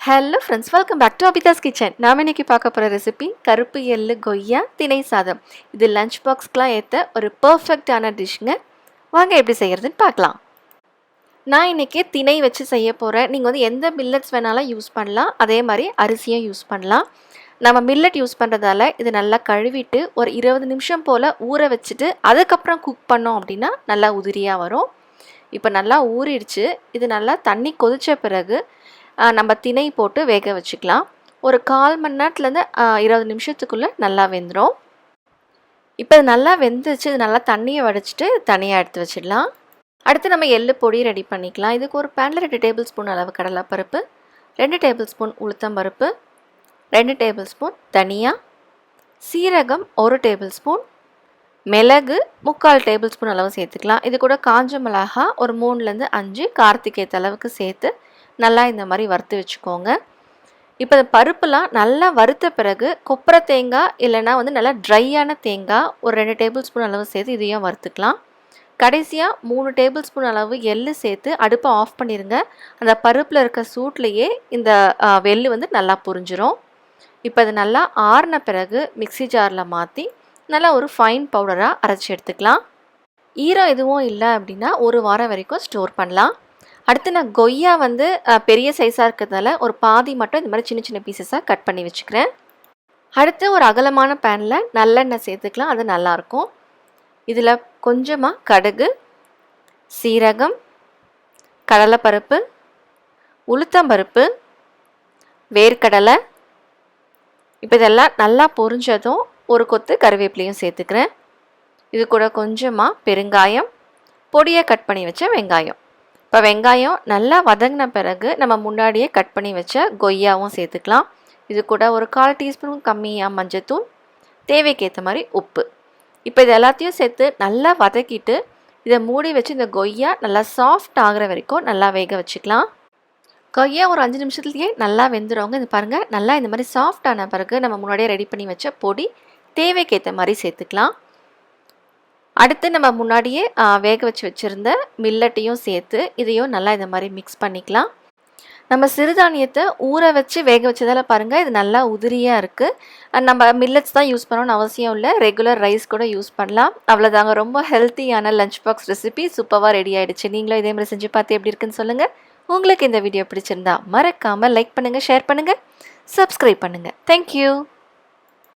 Hello friends, welcome back to Abitha's kitchen. நாம் இன்றைக்கி பார்க்க போகிற ரெசிபி கருப்பு எள்ளு கொய்யா திணை சாதம். இது லஞ்ச் பாக்ஸ்க்கெலாம் ஏற்ற ஒரு பர்ஃபெக்டான டிஷ்ங்க. வாங்க எப்படி செய்கிறதுன்னு பார்க்கலாம். நான் இன்றைக்கி திணை வச்சு செய்ய போகிறேன். நீங்கள் வந்து எந்த மில்லட்ஸ் வேணாலும் யூஸ் பண்ணலாம், அதே மாதிரி அரிசியும் யூஸ் பண்ணலாம். நம்ம மில்லட் யூஸ் பண்ணுறதால இது நல்லா கழுவிட்டு ஒரு 20 நிமிஷம் போல் ஊற வச்சுட்டு அதுக்கப்புறம் குக் பண்ணோம் அப்படின்னா நல்லா உதிரியாக வரும். இப்போ நல்லா ஊறிடுச்சு. இது நல்லா தண்ணி கொதித்த பிறகு நம்ம திணை போட்டு வேக வச்சுக்கலாம். ஒரு 1/4 மணி நேரத்துலேருந்து 20 நிமிஷத்துக்குள்ளே நல்லா வெந்துடும். இப்போ இது நல்லா வெந்துச்சு. இது நல்லா தண்ணியை வடிச்சிட்டு தனியாக எடுத்து வச்சிடலாம். அடுத்து நம்ம எள்ளு பொடி ரெடி பண்ணிக்கலாம். இதுக்கு ஒரு பேனில் 2 டேபிள் ஸ்பூன் அளவு கடலைப்பருப்பு, 2 டேபிள் ஸ்பூன் உளுத்தம்பருப்பு, 2 டேபிள் ஸ்பூன் தனியா, சீரகம் 1 டேபிள் ஸ்பூன், மிளகு 3/4 டேபிள் ஸ்பூன் அளவு சேர்த்துக்கலாம். இது கூட காஞ்ச மிளகா ஒரு 3லேருந்து 5 காரத்துக்கு ஏற்ற அளவுக்கு சேர்த்து நல்லா இந்த மாதிரி வறுத்து வச்சுக்கோங்க. இப்போ இந்த பருப்புலாம் நல்லா வறுத்த பிறகு கொப்பரை தேங்காய் இல்லைனா வந்து நல்லா ட்ரையான தேங்காய் ஒரு 2 டேபிள் ஸ்பூன் அளவு சேர்த்து இதையும் வறுத்துக்கலாம். கடைசியாக 3 டேபிள் ஸ்பூன் அளவு எள்ளு சேர்த்து அடுப்பை ஆஃப் பண்ணிடுங்க. அந்த பருப்பில் இருக்க சூட்லேயே இந்த எள்ளு வந்து நல்லா புரிஞ்சிரும். இப்போ அது நல்லா ஆறின பிறகு மிக்சி ஜாரில் மாற்றி நல்லா ஒரு ஃபைன் பவுடராக அரைச்சி எடுத்துக்கலாம். ஈரம் எதுவும் இல்லை அப்படின்னா 1 வாரம் வரைக்கும் ஸ்டோர் பண்ணலாம். அடுத்து நான் கொய்யா வந்து பெரிய சைஸாக இருக்கிறதால ஒரு பாதி மட்டும் இந்த மாதிரி சின்ன சின்ன பீசஸாக கட் பண்ணி வச்சுக்கிறேன். அடுத்து ஒரு அகலமான பேனில் நல்லெண்ணெய் சேர்த்துக்கலாம், அது நல்லாயிருக்கும். இதில் கொஞ்சமாக கடுகு, சீரகம், கடலைப்பருப்பு, உளுத்தம்பருப்பு, வேர்க்கடலை, இப்போ இதெல்லாம் நல்லா பொரிஞ்சதும் ஒரு கொத்து கருவேப்பிலையும் சேர்த்துக்கிறேன். இது கூட கொஞ்சமாக பெருங்காயம், பொடியை கட் பண்ணி வச்ச வெங்காயம். இப்போ வெங்காயம் நல்லா வதங்கின பிறகு நம்ம முன்னாடியே கட் பண்ணி வச்ச கொய்யாவும் சேர்த்துக்கலாம். இது கூட ஒரு 1/4 டீஸ்பூன் கம்மியாக மஞ்சத்தூள், தேவைக்கேற்ற மாதிரி உப்பு. இப்போ இது எல்லாத்தையும் சேர்த்து நல்லா வதக்கிட்டு இதை மூடி வச்சு இந்த கொய்யா நல்லா சாஃப்ட் ஆகிற வரைக்கும் நல்லா வேக வச்சுக்கலாம். கொய்யா ஒரு 5 நிமிஷத்துலேயே நல்லா வெந்துடுவாங்க. இது பாருங்கள், நல்லா இந்த மாதிரி சாஃப்ட் ஆன பிறகு நம்ம முன்னாடியே ரெடி பண்ணி வச்ச பொடி தேவைக்கேற்ற மாதிரி சேர்த்துக்கலாம். அடுத்து நம்ம முன்னாடியே வேக வச்சுருந்த மில்லட்டையும் சேர்த்து இதையும் நல்லா இந்த மாதிரி மிக்ஸ் பண்ணிக்கலாம். நம்ம சிறுதானியத்தை ஊற வச்சு வேக வச்சதால் பாருங்கள் இது நல்லா உதிரியாக இருக்குது. நம்ம மில்லட்ஸ் தான் யூஸ் பண்ணணும்னு அவசியம் இல்லை, ரெகுலர் ரைஸ் கூட யூஸ் பண்ணலாம். அவ்வளோதாங்க, ரொம்ப ஹெல்த்தியான லஞ்ச் பாக்ஸ் ரெசிபி சூப்பராக ரெடி ஆகிடுச்சு. நீங்களும் இதே மாதிரி செஞ்சு பார்த்து எப்படி இருக்குன்னு சொல்லுங்கள். உங்களுக்கு இந்த வீடியோ பிடிச்சிருந்தா மறக்காமல் லைக் பண்ணுங்கள், ஷேர் பண்ணுங்கள், சப்ஸ்கிரைப் பண்ணுங்கள். தேங்க்யூ.